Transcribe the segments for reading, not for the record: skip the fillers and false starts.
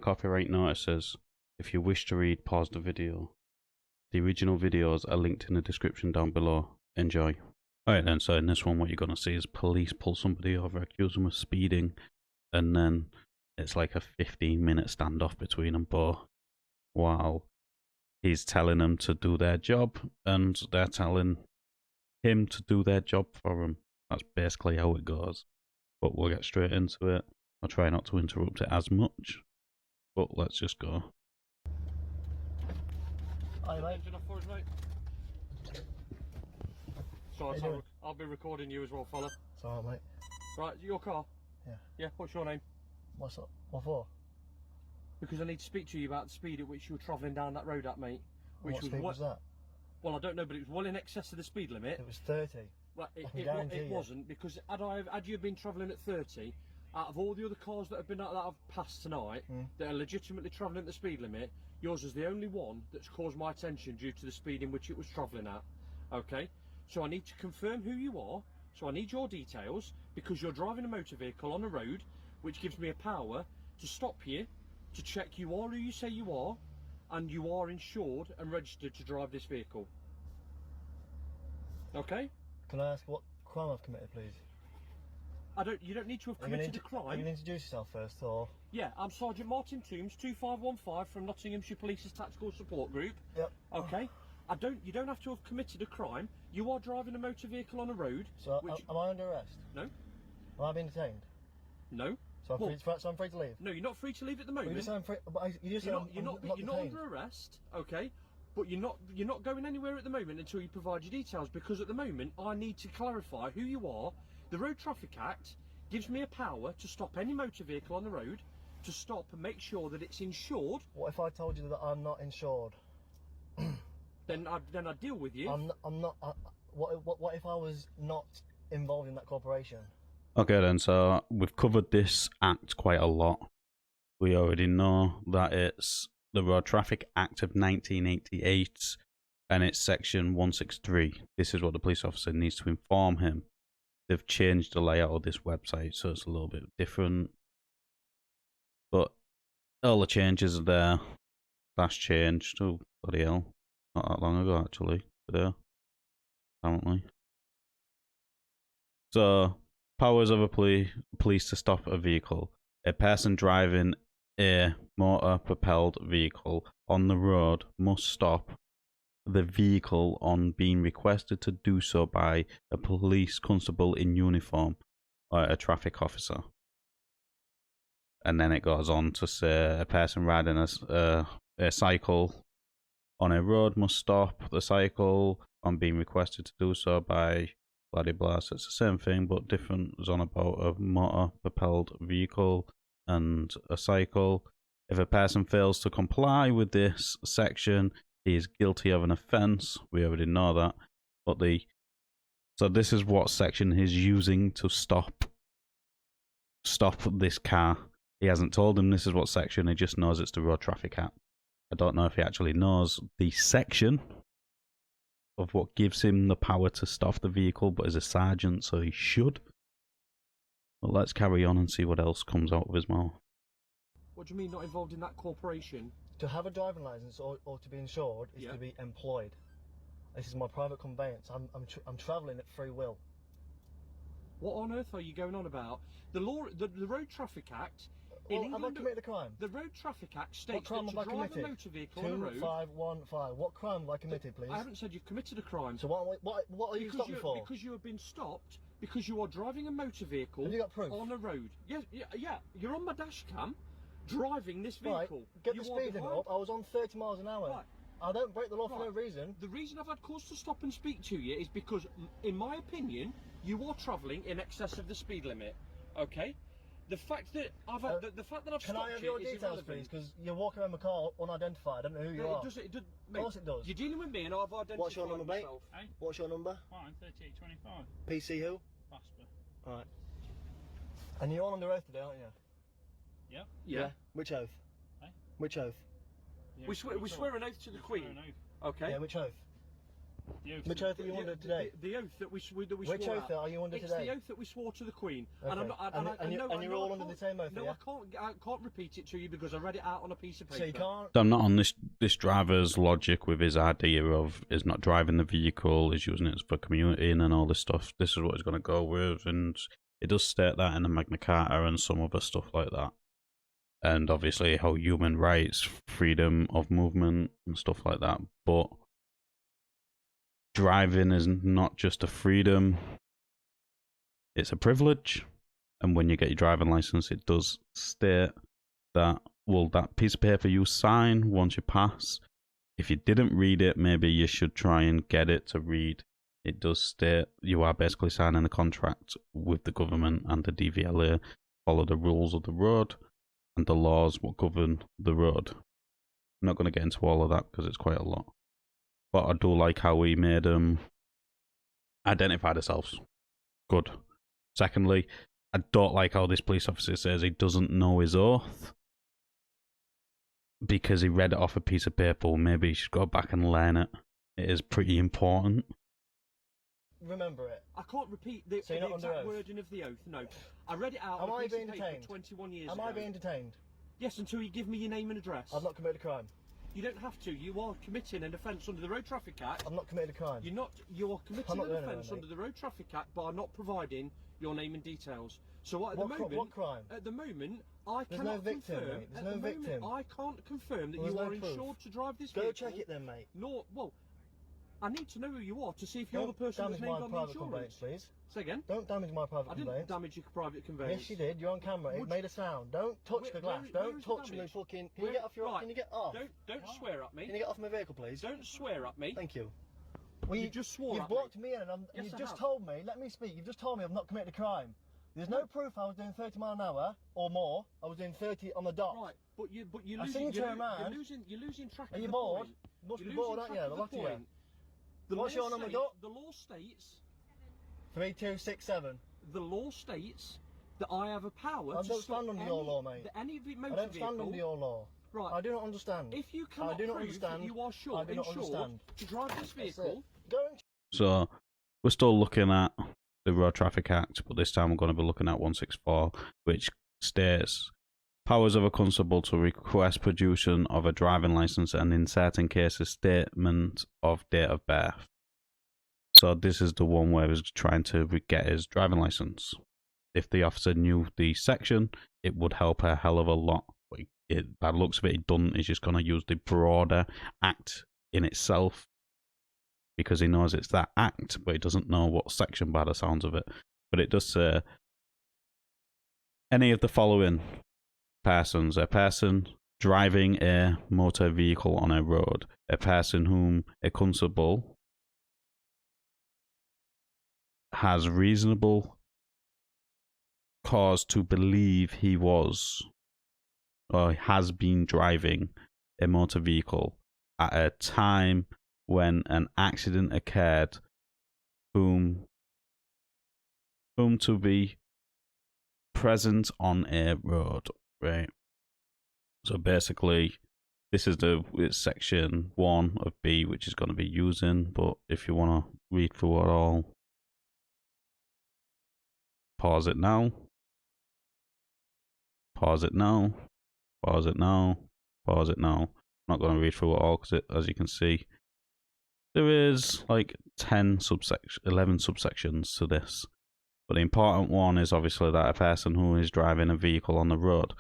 copyright notices. If you wish to read, pause the video. The original videos are linked in the description down below. Enjoy. Alright then, so in this one what you're going to see is police pull somebody over, accuse them of speeding, and then it's like a 15-minute standoff between them both. Wow. He's telling them to do their job, and they're telling him to do their job for him. That's basically how it goes. But we'll get straight into it. I'll try not to interrupt it as much, but let's just go. Hi mate. Engine off for us, mate. So I'll be recording you as well, fella. It's alright mate. Right, your car? Yeah. Yeah, what's your name? What's up? What for? Because I need to speak to you about the speed at which you were travelling down that road at, mate. Which What speed was that? Well, I don't know, but it was well in excess of the speed limit. It was 30. Well, it wasn't, because had you been travelling at 30, out of all the other cars that have passed tonight, that are legitimately travelling at the speed limit, yours is the only one that's caused my attention due to the speed in which it was travelling at. Okay? So I need to confirm who you are, so I need your details, because you're driving a motor vehicle on a road, which gives me a power to stop you, to check you are who you say you are, and you are insured and registered to drive this vehicle. Okay? Can I ask what crime I've committed, please? You don't need to have committed a crime. Are you going to introduce yourself first, or? Yeah, I'm Sergeant Martin Toombs, 2515 from Nottinghamshire Police's Tactical Support Group. Yep. Okay. You don't have to have committed a crime. You are driving a motor vehicle on a road. So am I under arrest? No. Am I being detained? No. So I'm free to leave? No, you're not free to leave at the moment. Well, you just said you're not under arrest, okay? But you're not going anywhere at the moment until you provide your details, because at the moment I need to clarify who you are. The Road Traffic Act gives me a power to stop any motor vehicle on the road, to stop and make sure that it's insured. What if I told you that I'm not insured? Then I'd deal with you. I'm not. What if I was not involved in that corporation? Okay then, so we've covered this act quite a lot. We already know that it's the Road Traffic Act of 1988 and it's section 163. This is what the police officer needs to inform him. They've changed the layout of this website, so it's a little bit different. But all the changes are there. That's changed. Oh, bloody hell. Not that long ago, actually. Today. Apparently. So, powers of a police to stop a vehicle. A person driving a motor-propelled vehicle on the road must stop the vehicle on being requested to do so by a police constable in uniform or a traffic officer. And then it goes on to say a person riding a cycle on a road must stop the cycle on being requested to do so by blah blah blah. So it's the same thing but different. It's on about a motor propelled vehicle and a cycle. If a person fails to comply with this section, he is guilty of an offence. We already know that. But so this is what section he's using to stop this car. He hasn't told him this is what section, he just knows it's the Road Traffic Act. I don't know if he actually knows the section of what gives him the power to stop the vehicle, but he's a sergeant, so he should. Well, let's carry on and see what else comes out of his mouth. What do you mean not involved in that corporation? To have a driving licence or to be insured is to be employed. This is my private conveyance. I'm travelling at free will. What on earth are you going on about? The Road Traffic Act in England. Have I committed a crime? The Road Traffic Act states that to drive a motor vehicle on a road. 2515. What crime have I committed, please? I haven't said you've committed a crime. So what are you stopping me for? Because you have been stopped because you are driving a motor vehicle. Have you got proof? On a road. Yeah. You're on my dash cam, driving this vehicle. Right. Get the speed limit up. I was on 30 miles an hour. Right. I don't break the law for no reason. The reason I've had cause to stop and speak to you is because, in my opinion, you are travelling in excess of the speed limit. Okay. The fact that I've stopped you. Can I have your details, please? Because you're walking around my car unidentified. I don't know who you are. Of course it does. You're dealing with me, and I've identified. What's your number, mate? myself. Hey? What's your number? Fine, 3825. PC who? Basper. Alright. And you're all under oath today, aren't you? Yep. Yeah. Which oath? Hey? Which oath? Yeah, We swear an oath to the Queen. Swear an oath. Okay. Yeah, which oath? Which oath are you under today? The oath that we swore Which oath at. are you under It's today? the oath that we swore to the Queen. Okay. And I'm not. And you're all under the same oath, No, yeah? I can't repeat it to you because I read it out on a piece of paper. So you can't. I'm not on this driver's logic with his idea of is not driving the vehicle, is using it for commuting and all this stuff. This is what he's going to go with, and it does state that in the Magna Carta and some other stuff like that. And obviously how human rights, freedom of movement and stuff like that. But driving is not just a freedom, it's a privilege. And when you get your driving license, it does state that, well, that piece of paper you sign once you pass, if you didn't read it, maybe you should try and get it to read. It does state you are basically signing a contract with the government and the DVLA, follow the rules of the road and the laws what govern the road. I'm not going to get into all of that because it's quite a lot. But I do like how he made them identify themselves. Good. Secondly, I don't like how this police officer says he doesn't know his oath because he read it off a piece of paper. Well, maybe he should go back and learn it. It is pretty important. Remember it. I can't repeat the exact wording of the oath. No, I read it out. Am on a I piece being of paper detained? 21 years Am ago. I being detained? Yes, until you give me your name and address. I've not committed a crime. You don't have to. You are committing an offence under the Road Traffic Act. I've not committed a crime. You're committing an offence under the Road Traffic Act by not providing your name and details. So at the moment, what crime? At the moment, I There's cannot no victim, confirm. mate. There's no victim. I can't confirm that Well, you there's are no proof. insured to drive this Go vehicle. check it then, mate. Well, I need to know who you are to see if you're the Don't person that's damage named my on the private insurance. conveyance, please. Say again. Don't damage my private I didn't conveyance. damage your private conveyance. Yes, you did. You're on camera. It made a sound. Don't touch the glass. Don't touch me. Fucking. Can you get off your? Right. Can you get off? Don't swear at me. Can you get off my vehicle, please? Don't swear at me. Thank you. Well, you just swore You've at me. blocked me in, and Yes, you've I just have. told me. Let me speak. You've just told me I've not committed a crime. There's no proof I was doing 30 mile an hour or more. I was doing 30 on the dot. Right, but you're I losing. seen you turn around. You're losing track Are of you the bored? point. Must You're be bored, losing aren't you? track The of lot the of you. point. What's your number, Doc? The law states. 3267. The law states that I have a power I to don't stop stand under your law, mate. any motor I don't vehicle. stand under your law. Right. I do not understand. If you cannot I do not prove understand. that you are I do not insured understand. to drive this That's vehicle, it. Go and So we're still looking at the Road Traffic Act, but this time we're going to be looking at 164, which states powers of a constable to request production of a driving license and in certain cases statement of date of birth. So this is the one where he's trying to get his driving license. If the officer knew the section, it would help a hell of a lot. But by the looks of it, he doesn't. He's just going to use the broader act in itself because he knows it's that act, but he doesn't know what section by the sounds of it. But it does say any of the following persons: a person driving a motor vehicle on a road, a person whom a constable has reasonable cause to believe he was or has been driving a motor vehicle at a time when an accident occurred, whom to be present on a road, right? So basically, this is it's section 1 of B, which is going to be using, but if you want to read through it all, pause it now. Pause it now. Pause it now. Pause it now. I'm not going to read through it all because, as you can see, there is like 11 subsections to this. But the important one is obviously that a person who is driving a vehicle on the road.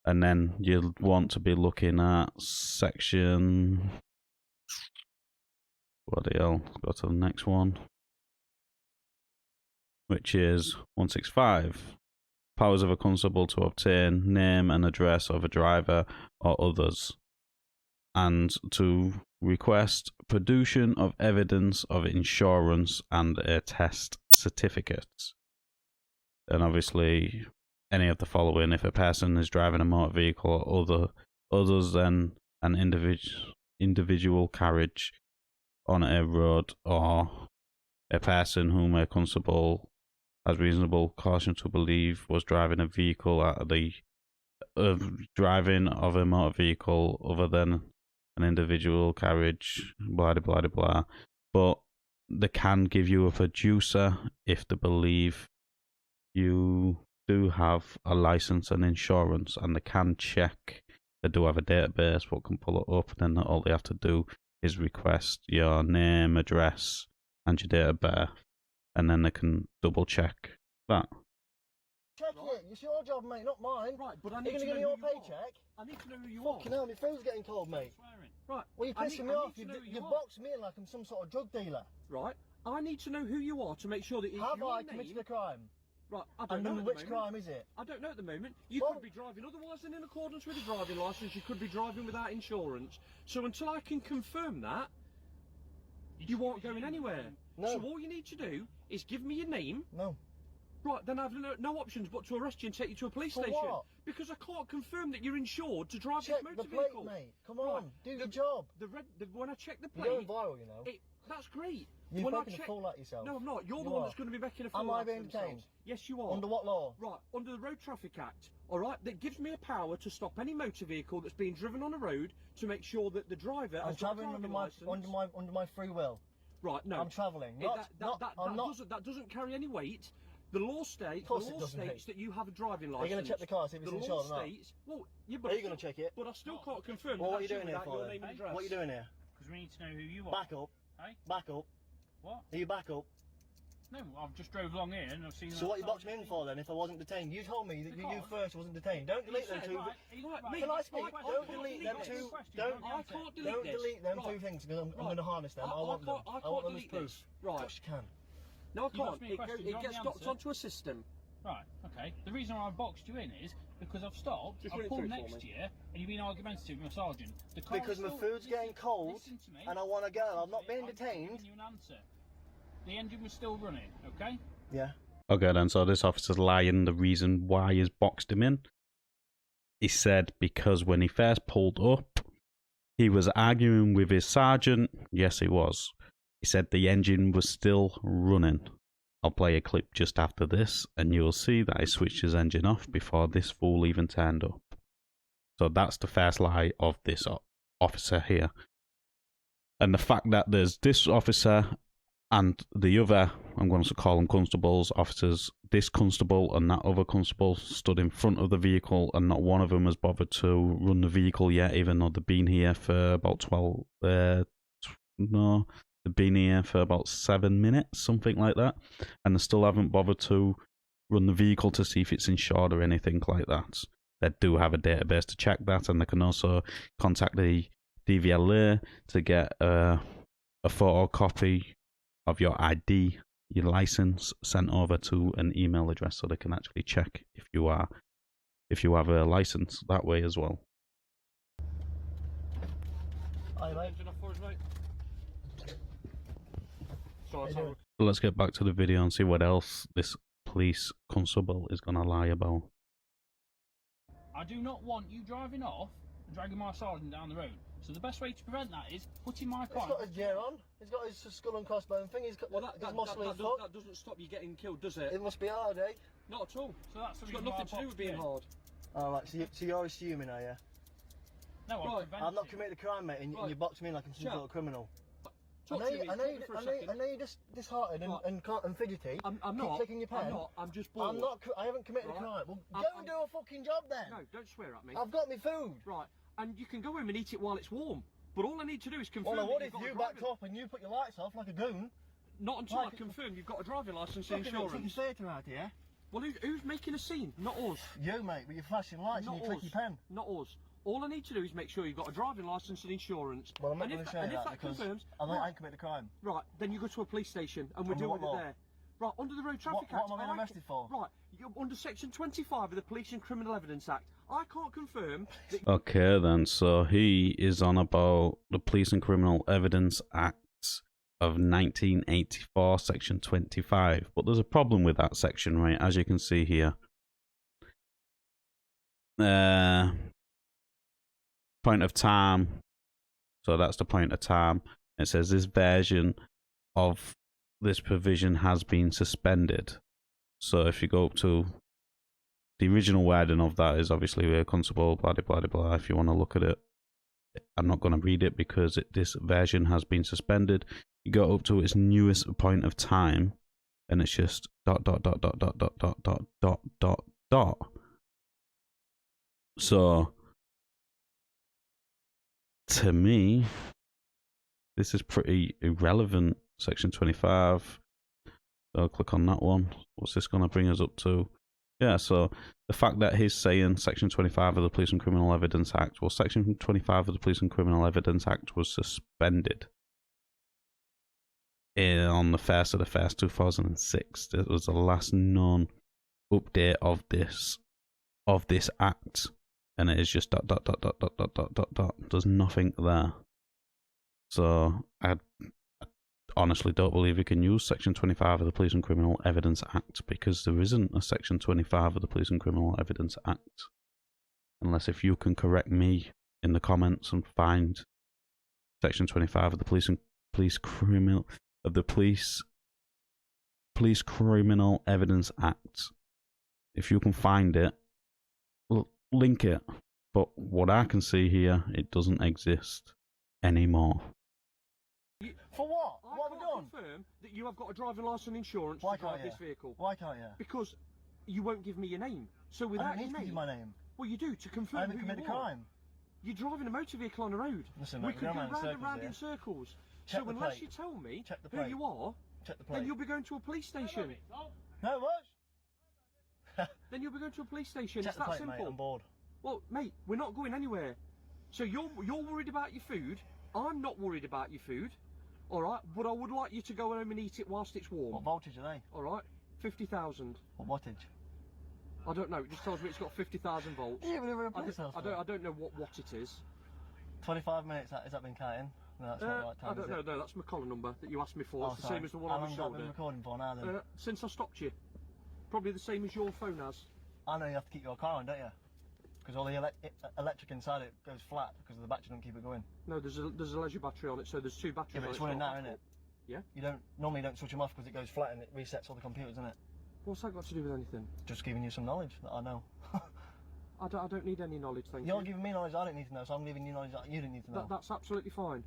And then you'll want to be looking at section... Bloody hell, let's go to the next one. Which is 165. Powers of a constable to obtain name and address of a driver or others, and to request production of evidence of insurance and a test certificate. And obviously, any of the following: if a person is driving a motor vehicle or others than an individual carriage on a road, or a person whom a constable has reasonable caution to believe was driving a vehicle at the driving of a motor vehicle other than an individual carriage, blah blah blah blah. but they can give you a producer if they believe you do have a license and insurance, and they can check. They do have a database what can pull it up, and then all they have to do is request your name, address, and your date of birth, and then they can double check that. Check it. It's your job, mate, not mine. Right, but I You're need gonna to give know me your who you paycheck. are. I need to know who you Fucking are. hell, my food's getting cold, mate. Right. Well, you're pissing me off. You boxed me in like I'm some sort of drug dealer. Right. I need to know who you are to make sure that it's Have your I name. committed a crime? Right, I don't And know then at which the moment. crime is it? I don't know at the moment. You Well- could be driving otherwise than in accordance with a driving licence. You could be driving without insurance. So until I can confirm that, you aren't going anywhere. No. So all you need to do is give me your name. No. Right, then I've no options but to arrest you and take you to a police For station. what? Because I can't confirm that you're insured to drive Check this the motor plate, vehicle. mate. Come Right, on, do your job. When I check the You're plate, going viral, you know. that's great. You're when I making a check, fool out of yourself. no, I'm not. You're You the one are. that's going to be making a fool Am I out of being themselves. detained? Yes, you are. Under what law? Right, under the Road Traffic Act, all right, that gives me a power to stop any motor vehicle that's being driven on a road to make sure that the driver I'm has got a travelling under driving my licence. under my free will. Right, no. I'm travelling. That doesn't carry any weight. The law states, course it doesn't, mate. that you have a driving licence. Are you going to check the car, see if it's The insured law or not? states, well, yeah, but Are you going to check it? But I still can't confirm. Well, what are you that's doing here without for your then? name and address. What are you doing here? Because we need to know who you are. Back up. Hey? Back up. What? Are you back up? No, I've just drove along here and I've seen. So what you boxed me in for then if I wasn't detained? You told me that you first wasn't detained. Don't delete them two. Can I speak? Don't delete them two. Don't delete them two things because I'm going to harness them. I want them. I want them as proof. Right. Of course you can. No, I You've asked can't. me a question, It you want gets the docked answer? onto a system. Right, okay. The reason why I boxed you in is because I've stopped, Just I've run it pulled through for next me. to you, and you've been argumentative with my sergeant. The car Because is my still- food's getting cold listen to me. and I want to go. I'm not Listen to being me, detained. giving you an answer. The engine was still running, okay? Yeah. Okay, then, so this officer's lying. The reason why he's boxed him in, he said because when he first pulled up, he was arguing with his sergeant. Yes, he was. He said the engine was still running. I'll play a clip just after this, and you'll see that he switched his engine off before this fool even turned up. So that's the first lie of this officer here. And the fact that there's this officer and the other, I'm going to call them constables, officers, this constable and that other constable stood in front of the vehicle, and not one of them has bothered to run the vehicle yet, even though they've been here for about 12, they've been here for about 7 minutes, something like that, and they still haven't bothered to run the vehicle to see if it's insured or anything like that. They do have a database to check that, and they can also contact the DVLA to get a photocopy of your ID, your license, sent over to an email address, so they can actually check if you have a license that way as well. Aye, mate. Engine off for us, mate. So How you doing? So let's get back to the video and see what else this police constable is going to lie about. I do not want you driving off and dragging my sergeant down the road. So the best way to prevent that is putting my He's car. got his gear on. He's got his skull and crossbone thing. He's got Well, he's muscly as fuck. that doesn't stop you getting killed, does it? It must be hard, eh? Not at all. So that's the It's got reason why nothing to I do with boxed being you in. hard. Alright, so you're assuming, are you? No, Right, I prevented I've not it. committed a crime, mate, and Right. you boxed me in like I'm some Chap. sort of criminal. Talk to me, I know for a second. you're just disheartened Right. and fidgety. I'm Keep not. clicking your pen. I'm not. I'm just bored. I haven't committed Right. a crime. Well, I'm- go I'm- and do a fucking job then. No, don't swear at me. I've got my food. Right, and you can go home and eat it while it's warm. But all I need to do is confirm. Well, that what you've if got a you driving- backed up and you put your lights off like a goon? Not until I Like- confirm you've got a driving licence and Fucking fucking insurance. theatre out here. Well, who's making a scene? Not us. You, mate, with your flashing lights Not and your us. tricky pen. Not us. All I need to do is make sure you've got a driving licence and insurance. Well, I'm not and going if to that, say and if that that because confirms, I right, ain't committed a crime. right, then you go to a police station and we'll Under deal what with it law? there. Right, under the Road Traffic What Act. am I being arrested for? Right, you're under Section 25 of the Police and Criminal Evidence Act. I can't confirm that. Okay then, so he is on about the Police and Criminal Evidence Act of 1984, section 25. But there's a problem with that section, right? As you can see here. Point of time. So that's the point of time. It says this version of this provision has been suspended. So if you go up to the original wording of that is obviously a constable, blah, blah, blah, blah, if you want to look at it. I'm not going to read it because this version has been suspended. You go up to its newest point of time, and it's just dot dot dot dot dot dot dot dot dot dot dot. So, to me, this is pretty irrelevant. Section 25. So I'll click on that one. What's this going to bring us up to? Yeah, so the fact that he's saying Section 25 of the Police and Criminal Evidence Act, well, Section 25 of the Police and Criminal Evidence Act was suspended on the 1st of the 1st, 2006. It was the last known update of this act, and it is just dot dot dot dot dot dot dot dot dot. There's nothing there. So I honestly don't believe you can use Section 25 of the Police and Criminal Evidence Act, because there isn't a Section 25 of the Police and Criminal Evidence Act. Unless if you can correct me in the comments and find Section 25 of the Police Criminal Evidence Act. If you can find it, link it. But what I can see here, it doesn't exist anymore. For what? What have we done? Confirm that you have got a driving licence and insurance Why to drive can't you? this vehicle. Why can't you? Because you won't give me your name. So I without don't need your to give name, you my name. well, you do to confirm I haven't who committed you a are. crime. You're driving a motor vehicle on the road. Listen, we mate, could we're go going round round in and round in circles circles. Check So the unless plate. you tell me Check the who plate. you are, Check the then plate. you'll be going to a police station. No, what? Then you'll be going to a police station. Check It's the that plate, simple. mate, I'm bored. Well, mate, we're not going anywhere. So you're worried about your food. I'm not worried about your food. All right, but I would like you to go home and eat it whilst it's warm. What voltage are they? All right, 50,000. What wattage? I don't know. It just tells me it's got 50,000 volts. Yeah, we're in a I police house. don't know what watt it is. 25 minutes, has that been counting? No, that's not the right time, I don't is know. it? No, that's my collar number that you asked me for. Oh, It's the sorry. same as the one How on my long has that been shoulder. recording for now then? Since I stopped you. Probably the same as your phone has. I know you have to keep your car on, don't you? Because all the electric inside it goes flat because the battery don't keep it going. No, there's a leisure battery on it, so there's two batteries Yeah, but on it's it. running so now, I'll isn't it? Yeah. You normally don't switch them off because it goes flat and it resets all the computers, isn't it? What's that got to do with anything? Just giving you some knowledge that I know. I don't need any knowledge, thank You're you. giving me knowledge I don't need to know, so I'm giving you knowledge that you didn't need to know. That's absolutely fine.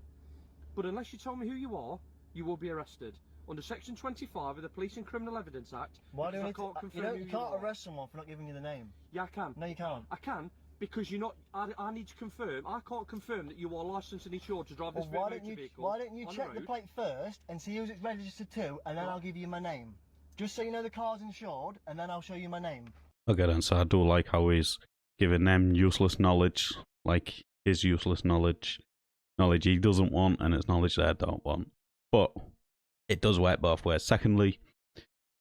But unless you tell me who you are, you will be arrested. Under Section 25 of the Police and Criminal Evidence Act, Why do because we I need can't to? confirm who You you can't are. arrest someone for not giving you the name. Yeah, I can. No, you can't. I can, because you're not. I need to confirm. I can't confirm that you are licensed and insured to drive this Well, vehicle. why don't you on check the road. plate first and see who it's registered to, and then I'll give you my name. Just so you know the car's insured, and then I'll show you my name. Okay then, so I do like how he's giving them useless knowledge, like his useless knowledge he doesn't want, and it's knowledge they don't want. But it does work both ways. Secondly,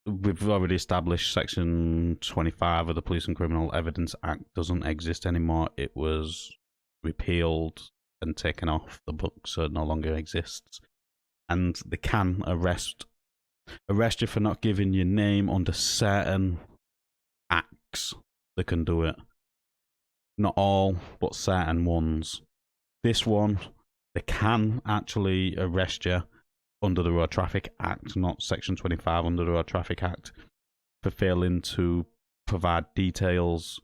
we've already established Section 25 of the Police and Criminal Evidence Act doesn't exist anymore. It was repealed and taken off the books, so it no longer exists. And they can arrest you for not giving your name under certain acts. They can do it. Not all, but certain ones. This one, they can actually arrest you under the Road Traffic Act, not Section 25 under the Road Traffic Act, for failing to provide details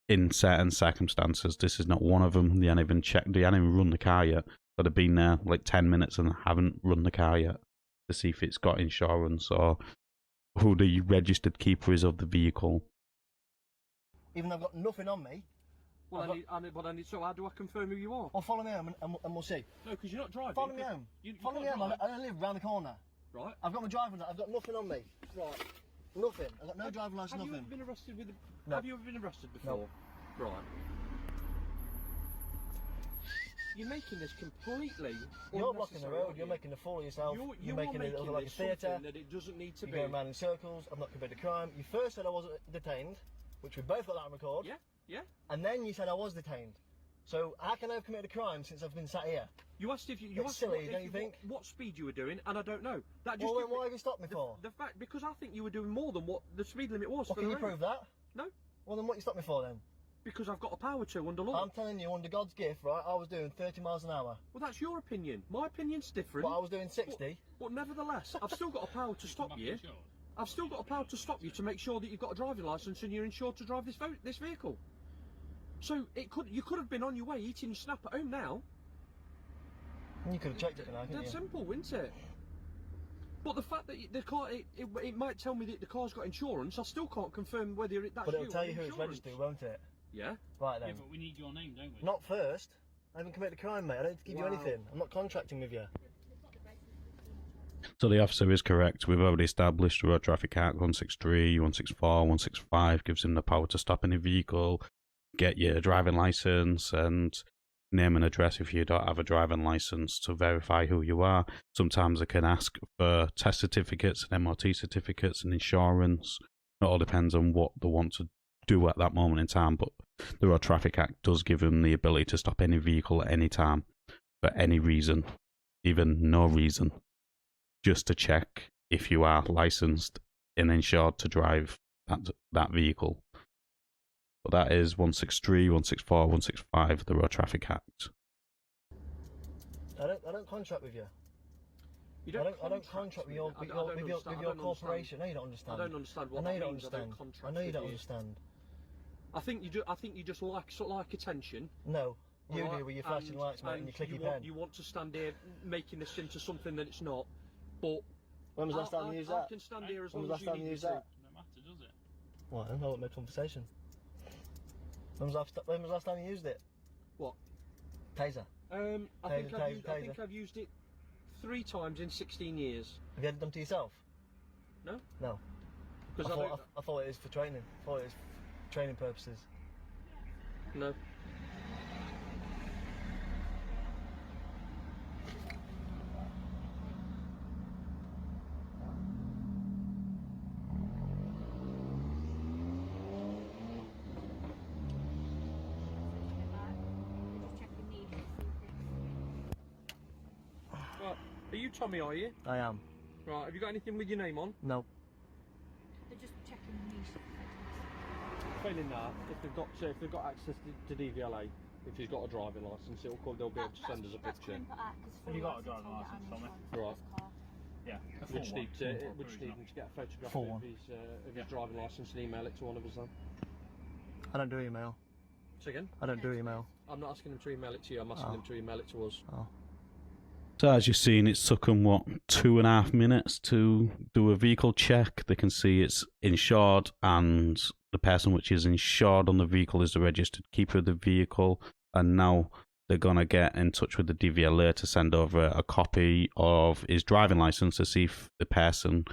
in certain circumstances. This is not one of them. They haven't even checked, they haven't even run the car yet. But they've been there like 10 minutes and haven't run the car yet to see if it's got insurance or who the registered keeper is of the vehicle. Even though I've got nothing on me. Well, so how do I confirm who you are? Well, follow me home and we'll see. No, because you're not driving. Follow me home. Follow me can't home. drive. I live round the corner. Right. I've got my driving. I've got nothing on me. Right. Nothing. I've got no driving license. Have you Nothing. ever been arrested with? No. Have you ever been arrested before? No. Right. You're making this completely. You're blocking the unnecessary, road. aren't You're you? making a fool of yourself. You're making it look like a this theatre. something that it doesn't need to You're be. going round in circles. I've not committed a crime. You first said I wasn't detained, which we both got that on record. Yeah. Yeah. And then you said I was detained. So how can I have committed a crime since I've been sat here? You asked if you. It's asked silly, what, don't you think? What speed you were doing, and I don't know. That just. Well, then gives me- why have you stopped me for? The fact because I think you were doing more than what the speed limit was. Well, for can the you road. prove that? No. Well, then what you stopped me for then? Because I've got a power to under law. I'm telling you, under God's gift, right, I was doing 30 miles an hour. Well, that's your opinion. My opinion's different. But I was doing 60. But nevertheless, I've still got a power to stop you. I've still got a power to stop you to make sure that you've got a driving licence and you're insured to drive this vehicle. So you could have been on your way eating your snap at home now. You could have checked it now, couldn't That's you? simple, isn't it? But the fact that the car, it might tell me that the car's got insurance, I still can't confirm whether that's But it'll you tell or you who it's insurance. registered, won't it? Yeah. Right then. Yeah, but we need your name, don't we? Not first. I haven't committed a crime, mate. I don't have to give you anything. I'm not contracting with you. So the officer is correct. We've already established the Road Traffic Act 163, 164, 165 gives him the power to stop any vehicle, get your driving license, and name and address if you don't have a driving license to verify who you are. Sometimes they can ask for test certificates and MOT certificates and insurance. It all depends on what they want to do at that moment in time, but the Road Traffic Act does give them the ability to stop any vehicle at any time for any reason, even no reason, just to check if you are licensed and insured to drive that vehicle. But that is 163, 164, 165 of the Road Traffic Act. I don't contract with you. I don't contract with your corporation. No, you don't understand. I don't understand what I know you that don't means. understand. I know you don't understand. I think you just like attention. No, you Right, do with your flashing lights, mate, and your clicky pen. You want to stand here making this into something that it's not. But When was the last time you used that? I can stand here as When long was as the last you time need you me used to. that? No matter, does it? Well, I don't know what made conversation. When was the last time you used it? What? Taser. I think I've used it 3 times in 16 years. Have you had it done to yourself? No. No. Because I thought it was for training. I thought it was for training purposes. No. Right. Are you Tommy, are you? I am. Right, have you got anything with your name on? No. They're just checking the niche. Failing that, if they've got access to DVLA, if he's got a driving licence, they'll be able to send us a picture. Have you got a driving licence, Tommy? Right. Yeah. We just need him to get a photograph Full of one. his driving licence and email it to one of us then. I don't do email. So again? I don't do email. I'm not asking him to email it to you, I'm asking him to email it to us. Oh. So as you've seen, it's took them, 2.5 minutes to do a vehicle check. They can see it's insured, and the person which is insured on the vehicle is the registered keeper of the vehicle. And now they're going to get in touch with the DVLA to send over a copy of his driving license to see if the person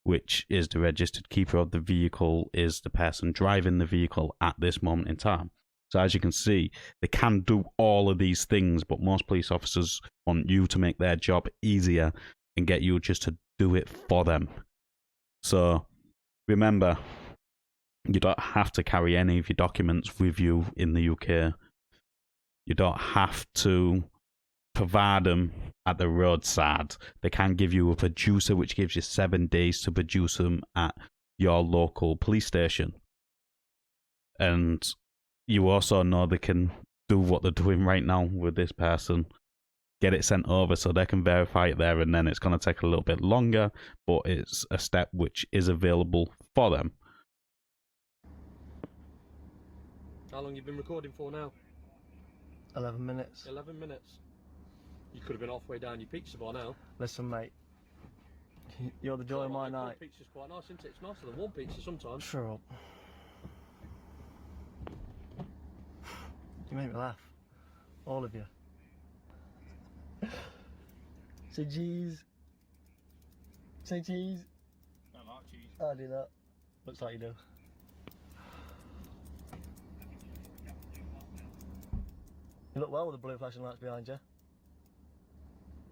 which is the registered keeper of the vehicle is the person driving the vehicle at this moment in time. So as you can see, they can do all of these things, but most police officers want you to make their job easier and get you just to do it for them. So remember, you don't have to carry any of your documents with you in the UK. You don't have to provide them at the roadside. They can give you a producer, which gives you 7 days to produce them at your local police station. And you also know they can do what they're doing right now with this person, get it sent over so they can verify it there, and then it's going to take a little bit longer, but it's a step which is available for them. How long you been recording for now? 11 minutes. 11 minutes. You could have been halfway down your pizza by now. Listen, mate. You're the joy of my night. Pizza's quite nice, isn't it? It's nicer than warm pizza sometimes. Shut up. You make me laugh. All of you. Say cheese. Say cheese. I don't like cheese. I do that. Looks like you do. You look well with the blue flashing lights behind you.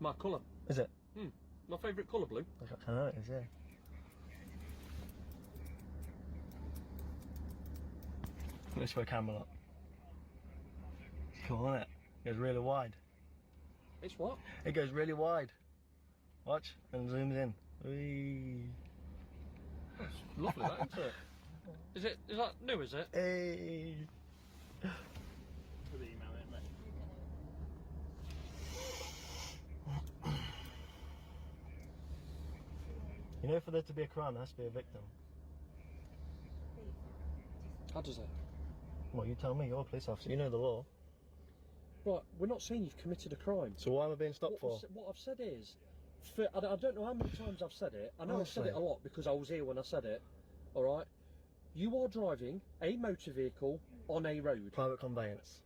My colour. Is it? My favourite colour, blue. I know it is, yeah. Let's put a camera up. It's cool, isn't it? It goes really wide. It's what? It goes really wide. Watch, and zooms in. Whee. It's lovely, that, isn't it? Is that new, is it? Hey. Put the email in, mate. You know, for there to be a crime, there has to be a victim. How does it? Well, you tell me, you're a police officer, you know the law. Right, we're not saying you've committed a crime. So why am I being stopped for? What I've said is, I don't know how many times I've said it. I know Honestly. I've said it a lot because I was here when I said it. All right. You are driving a motor vehicle on a road. Private conveyance.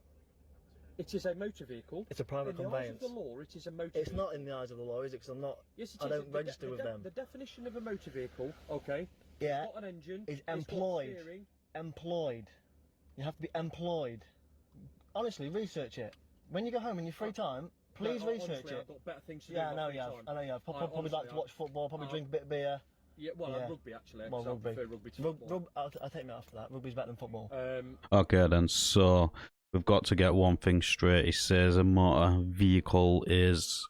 It is a motor vehicle. It's a private conveyance. In the eyes of the law, it is a motor It's vehicle. not in the eyes of the law, is it? Because I'm not. Yes, it I is. don't register with them. The definition of a motor vehicle, okay, Yeah. it's got an engine, Is it's got employed. steering. Employed. You have to be employed. Honestly, research it. When you go home in your free time, please No, research honestly, it. I've got better things to do. Yeah, I in know my you free have. time. I know you have. Probably honestly, like to watch football. Probably drink a bit of beer. Yeah, well, Yeah. rugby actually. Well, 'cause I rugby. prefer rugby to Rug, football. I'll take me after that. Rugby's better than football. Okay, then. So we've got to get one thing straight. He says a motor vehicle is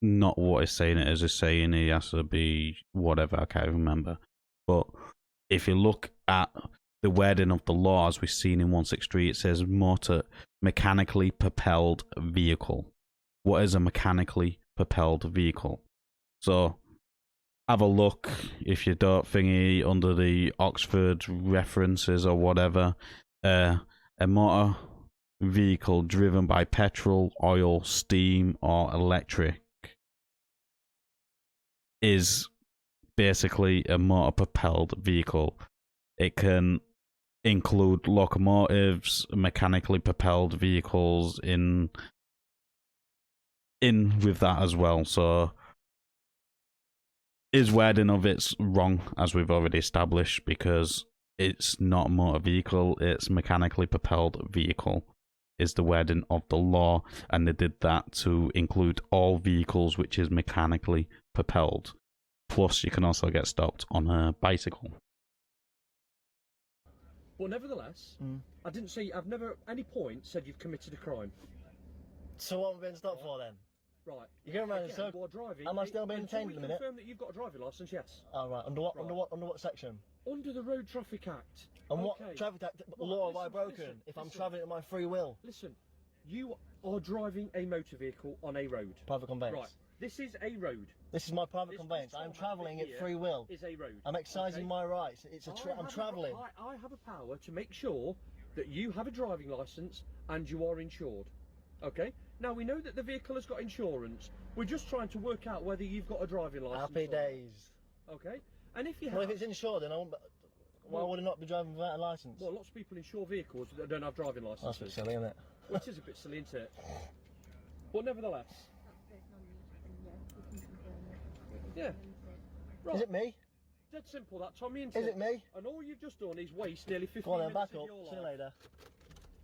not what he's saying it is. He's saying he has to be whatever. I can't remember. But if you look at the wording of the law, as we've seen in 163, it says motor mechanically propelled vehicle. What is a mechanically propelled vehicle? So have a look if you don't thingy under the Oxford references or whatever. A motor vehicle driven by petrol, oil, steam, or electric is basically a motor propelled vehicle. It can include locomotives, mechanically propelled vehicles in with that as well. So his wording of it's wrong, as we've already established, because it's not a motor vehicle, it's mechanically propelled vehicle is the wording of the law, and they did that to include all vehicles which is mechanically propelled. Plus you can also get stopped on a bicycle. But nevertheless, I didn't say, I've never at any point said you've committed a crime. So what am I being stopped for then? Right. You're going around in Again, circles. you are driving. Am I still being Until detained we in a minute? confirm that you've got a driving licence, yes. Oh, right. Under what? Right. Under what section? Under the Road Traffic Act. And Okay. what traffic Right, law have I listen, broken listen, if I'm listen. travelling at my free will? Listen, you are driving a motor vehicle on a road. Private conveyance. Right. This is a road. This is my private This conveyance. I'm format travelling here at free will. Is a road. I'm exercising okay? my rights. It's a I'm travelling. I have a power to make sure that you have a driving licence and you are insured. Okay? Now we know that the vehicle has got insurance. We're just trying to work out whether you've got a driving licence. Happy or not. days. Okay? And if you Well, have, if it's insured, then I won't. Why would I not be driving without a licence? well, lots of people insure vehicles that don't have driving That's a licences. bit silly, isn't it? Which is a bit silly, isn't it? But nevertheless, yeah. Right. Is it me? Dead simple that, Tommy, isn't Is it me? And all you've just done is waste nearly 15 Go on then, minutes back of up. your See you life. later.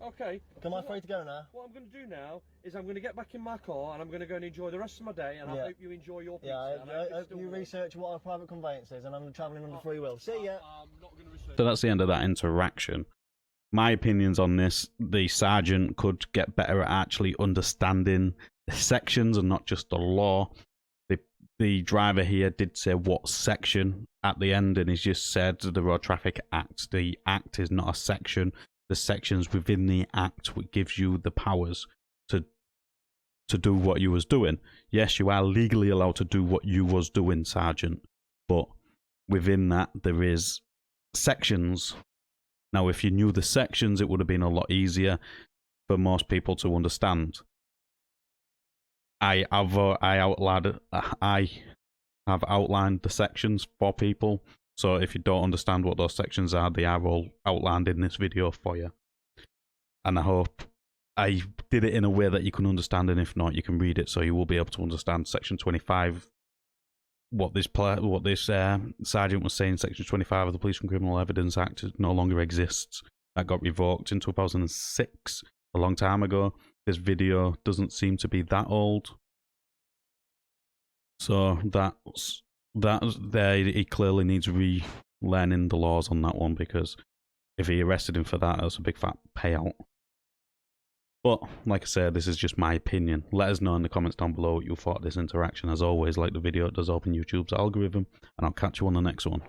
Okay. Am I so free to go now? What I'm going to do now is I'm going to get back in my car and I'm going to go and enjoy the rest of my day, and I Yeah. hope you enjoy your pizza. Yeah, and I it's hope still you warm. research what a private conveyance is, and I'm travelling under free will. See ya. I'm not going to research. So that's the end of that interaction. My opinions on this, the sergeant could get better at actually understanding the sections and not just the law. The driver here did say what section at the end, and he's just said the Road Traffic Act. The Act is not a section. The sections within the Act which gives you the powers to do what you was doing. Yes, you are legally allowed to do what you was doing, Sergeant, but within that there is sections. Now, if you knew the sections, it would have been a lot easier for most people to understand. I have outlined the sections for people, so if you don't understand what those sections are, they are all outlined in this video for you. And I hope I did it in a way that you can understand, and if not, you can read it, so you will be able to understand Section 25. What this sergeant was saying, Section 25 of the Police and Criminal Evidence Act no longer exists. That got revoked in 2006, a long time ago. This video doesn't seem to be that old. So that's there. He clearly needs relearning the laws on that one, because if he arrested him for that, that's a big fat payout. But, like I said, this is just my opinion. Let us know in the comments down below what you thought of this interaction. As always, like the video, it does open YouTube's algorithm, and I'll catch you on the next one.